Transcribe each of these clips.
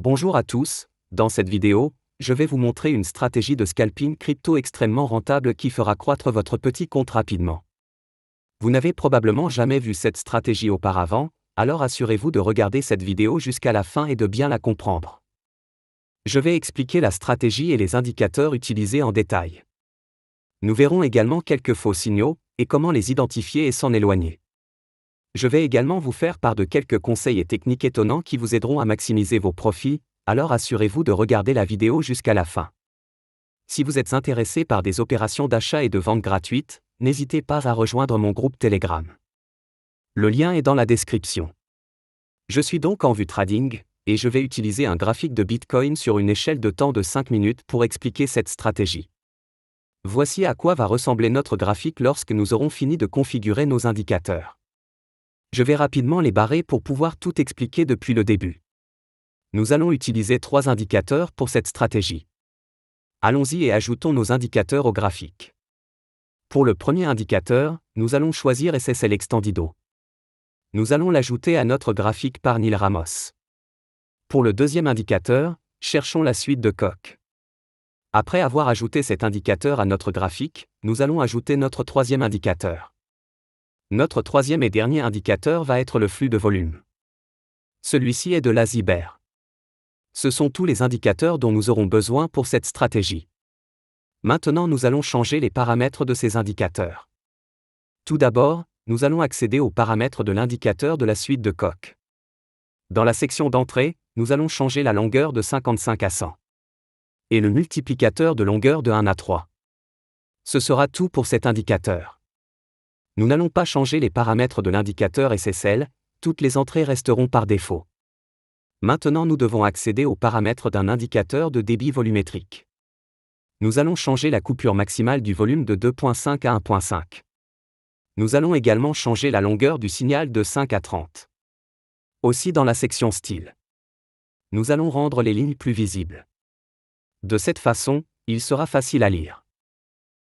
Bonjour à tous, dans cette vidéo, je vais vous montrer une stratégie de scalping crypto extrêmement rentable qui fera croître votre petit compte rapidement. Vous n'avez probablement jamais vu cette stratégie auparavant, alors assurez-vous de regarder cette vidéo jusqu'à la fin et de bien la comprendre. Je vais expliquer la stratégie et les indicateurs utilisés en détail. Nous verrons également quelques faux signaux, et comment les identifier et s'en éloigner. Je vais également vous faire part de quelques conseils et techniques étonnants qui vous aideront à maximiser vos profits, alors assurez-vous de regarder la vidéo jusqu'à la fin. Si vous êtes intéressé par des opérations d'achat et de vente gratuites, n'hésitez pas à rejoindre mon groupe Telegram. Le lien est dans la description. Je suis donc en vue trading, et je vais utiliser un graphique de Bitcoin sur une échelle de temps de 5 minutes pour expliquer cette stratégie. Voici à quoi va ressembler notre graphique lorsque nous aurons fini de configurer nos indicateurs. Je vais rapidement les barrer pour pouvoir tout expliquer depuis le début. Nous allons utiliser 3 indicateurs pour cette stratégie. Allons-y et ajoutons nos indicateurs au graphique. Pour le premier indicateur, nous allons choisir SSL Extendido. Nous allons l'ajouter à notre graphique par Neil Ramos. Pour le deuxième indicateur, cherchons la suite de Koch. Après avoir ajouté cet indicateur à notre graphique, nous allons ajouter notre troisième indicateur. Notre troisième et dernier indicateur va être le flux de volume. Celui-ci est de Lazybear. Ce sont tous les indicateurs dont nous aurons besoin pour cette stratégie. Maintenant nous allons changer les paramètres de ces indicateurs. Tout d'abord, nous allons accéder aux paramètres de l'indicateur de la suite de Koch. Dans la section d'entrée, nous allons changer la longueur de 55 à 100. Et le multiplicateur de longueur de 1 à 3. Ce sera tout pour cet indicateur. Nous n'allons pas changer les paramètres de l'indicateur SSL, toutes les entrées resteront par défaut. Maintenant nous devons accéder aux paramètres d'un indicateur de débit volumétrique. Nous allons changer la coupure maximale du volume de 2.5 à 1.5. Nous allons également changer la longueur du signal de 5 à 30. Aussi dans la section style. Nous allons rendre les lignes plus visibles. De cette façon, il sera facile à lire.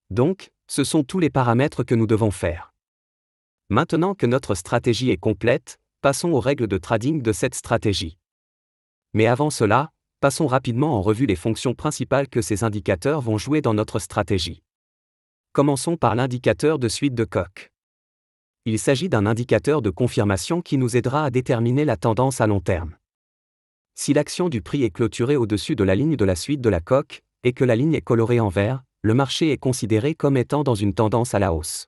Donc, ce sont tous les paramètres que nous devons faire. Maintenant que notre stratégie est complète, passons aux règles de trading de cette stratégie. Mais avant cela, passons rapidement en revue les fonctions principales que ces indicateurs vont jouer dans notre stratégie. Commençons par l'indicateur de suite de Koch. Il s'agit d'un indicateur de confirmation qui nous aidera à déterminer la tendance à long terme. Si l'action du prix est clôturée au-dessus de la ligne de la suite de la Koch, et que la ligne est colorée en vert, le marché est considéré comme étant dans une tendance à la hausse.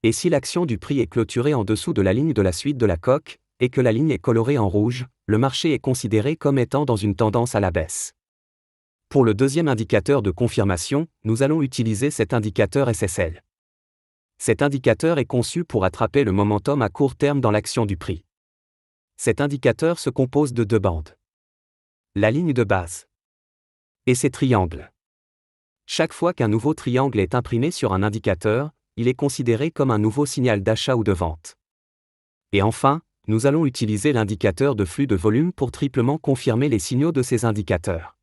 Et si l'action du prix est clôturée en dessous de la ligne de la suite de la Koch, et que la ligne est colorée en rouge, le marché est considéré comme étant dans une tendance à la baisse. Pour le deuxième indicateur de confirmation, nous allons utiliser cet indicateur SSL. Cet indicateur est conçu pour attraper le momentum à court terme dans l'action du prix. Cet indicateur se compose de 2 bandes. La ligne de base et ses triangles. Chaque fois qu'un nouveau triangle est imprimé sur un indicateur, il est considéré comme un nouveau signal d'achat ou de vente. Et enfin, nous allons utiliser l'indicateur de flux de volume pour triplement confirmer les signaux de ces indicateurs.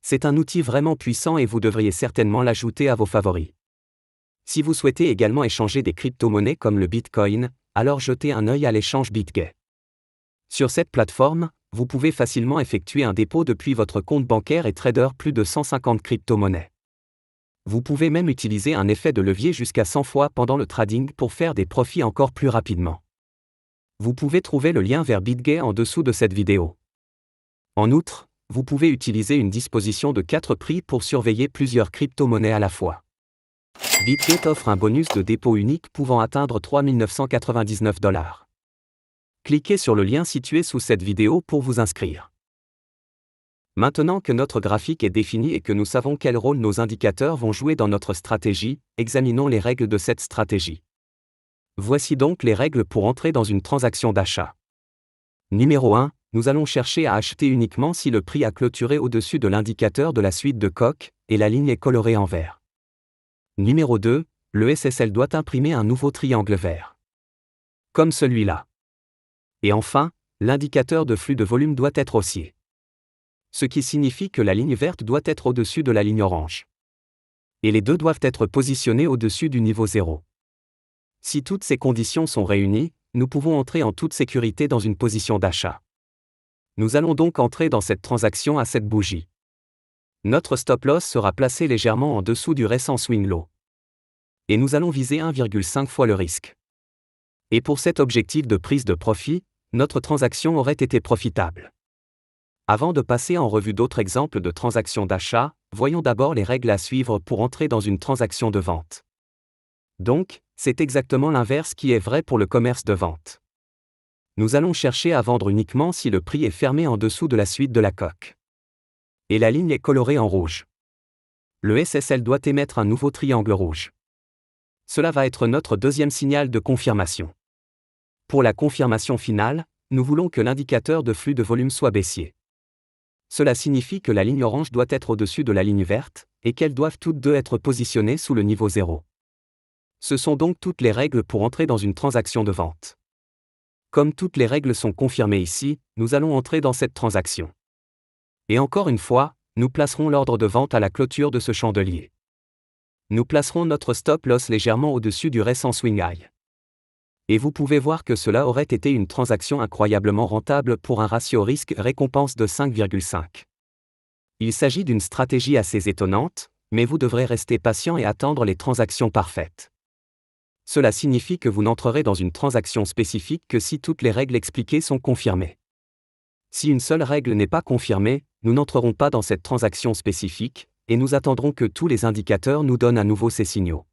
C'est un outil vraiment puissant et vous devriez certainement l'ajouter à vos favoris. Si vous souhaitez également échanger des crypto-monnaies comme le Bitcoin, alors jetez un œil à l'échange BitGet. Sur cette plateforme, vous pouvez facilement effectuer un dépôt depuis votre compte bancaire et trader plus de 150 crypto-monnaies. Vous pouvez même utiliser un effet de levier jusqu'à 100 fois pendant le trading pour faire des profits encore plus rapidement. Vous pouvez trouver le lien vers BitGet en dessous de cette vidéo. En outre, vous pouvez utiliser une disposition de 4 prix pour surveiller plusieurs crypto-monnaies à la fois. BitGet offre un bonus de dépôt unique pouvant atteindre 3 999 $. Cliquez sur le lien situé sous cette vidéo pour vous inscrire. Maintenant que notre graphique est défini et que nous savons quel rôle nos indicateurs vont jouer dans notre stratégie, examinons les règles de cette stratégie. Voici donc les règles pour entrer dans une transaction d'achat. Numéro 1, nous allons chercher à acheter uniquement si le prix a clôturé au-dessus de l'indicateur de la suite de Koch, et la ligne est colorée en vert. Numéro 2, le SSL doit imprimer un nouveau triangle vert. Comme celui-là. Et enfin, l'indicateur de flux de volume doit être haussier. Ce qui signifie que la ligne verte doit être au-dessus de la ligne orange. Et les deux doivent être positionnés au-dessus du niveau 0. Si toutes ces conditions sont réunies, nous pouvons entrer en toute sécurité dans une position d'achat. Nous allons donc entrer dans cette transaction à cette bougie. Notre stop-loss sera placé légèrement en dessous du récent swing low. Et nous allons viser 1,5 fois le risque. Et pour cet objectif de prise de profit, notre transaction aurait été profitable. Avant de passer en revue d'autres exemples de transactions d'achat, voyons d'abord les règles à suivre pour entrer dans une transaction de vente. Donc, c'est exactement l'inverse qui est vrai pour le commerce de vente. Nous allons chercher à vendre uniquement si le prix est fermé en dessous de la suite de la coque. Et la ligne est colorée en rouge. Le SSL doit émettre un nouveau triangle rouge. Cela va être notre deuxième signal de confirmation. Pour la confirmation finale, nous voulons que l'indicateur de flux de volume soit baissier. Cela signifie que la ligne orange doit être au-dessus de la ligne verte, et qu'elles doivent toutes deux être positionnées sous le niveau 0. Ce sont donc toutes les règles pour entrer dans une transaction de vente. Comme toutes les règles sont confirmées ici, nous allons entrer dans cette transaction. Et encore une fois, nous placerons l'ordre de vente à la clôture de ce chandelier. Nous placerons notre stop-loss légèrement au-dessus du récent swing high. Et vous pouvez voir que cela aurait été une transaction incroyablement rentable pour un ratio risque-récompense de 5,5. Il s'agit d'une stratégie assez étonnante, mais vous devrez rester patient et attendre les transactions parfaites. Cela signifie que vous n'entrerez dans une transaction spécifique que si toutes les règles expliquées sont confirmées. Si une seule règle n'est pas confirmée, nous n'entrerons pas dans cette transaction spécifique, et nous attendrons que tous les indicateurs nous donnent à nouveau ces signaux.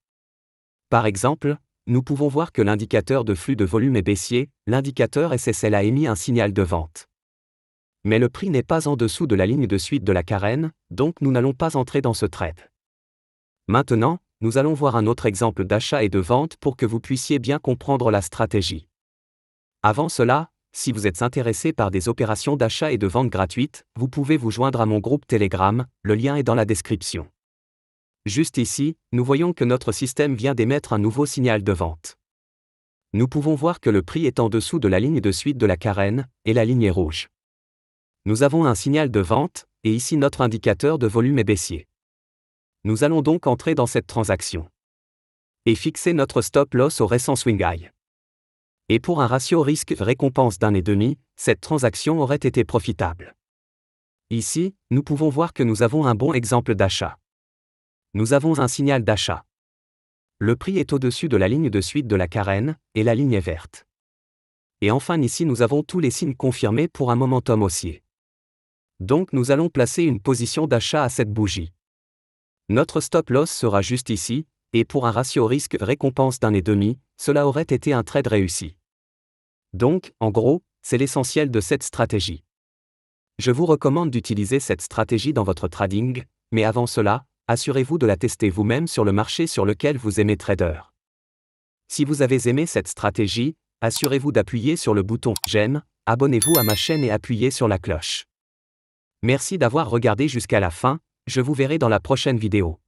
Par exemple, nous pouvons voir que l'indicateur de flux de volume est baissier, l'indicateur SSL a émis un signal de vente. Mais le prix n'est pas en dessous de la ligne de suite de la carène, donc nous n'allons pas entrer dans ce trade. Maintenant, nous allons voir un autre exemple d'achat et de vente pour que vous puissiez bien comprendre la stratégie. Avant cela, si vous êtes intéressé par des opérations d'achat et de vente gratuites, vous pouvez vous joindre à mon groupe Telegram, le lien est dans la description. Juste ici, nous voyons que notre système vient d'émettre un nouveau signal de vente. Nous pouvons voir que le prix est en dessous de la ligne de suite de la carène, et la ligne est rouge. Nous avons un signal de vente, et ici notre indicateur de volume est baissier. Nous allons donc entrer dans cette transaction. Et fixer notre stop-loss au récent swing high. Et pour un ratio risque-récompense d'1,5, cette transaction aurait été profitable. Ici, nous pouvons voir que nous avons un bon exemple d'achat. Nous avons un signal d'achat. Le prix est au-dessus de la ligne de suite de la carène, et la ligne est verte. Et enfin ici nous avons tous les signes confirmés pour un momentum haussier. Donc nous allons placer une position d'achat à cette bougie. Notre stop-loss sera juste ici, et pour un ratio risque-récompense d'1,5, cela aurait été un trade réussi. Donc, en gros, c'est l'essentiel de cette stratégie. Je vous recommande d'utiliser cette stratégie dans votre trading, mais avant cela, assurez-vous de la tester vous-même sur le marché sur lequel vous aimez trader. Si vous avez aimé cette stratégie, assurez-vous d'appuyer sur le bouton « J'aime », abonnez-vous à ma chaîne et appuyez sur la cloche. Merci d'avoir regardé jusqu'à la fin, je vous verrai dans la prochaine vidéo.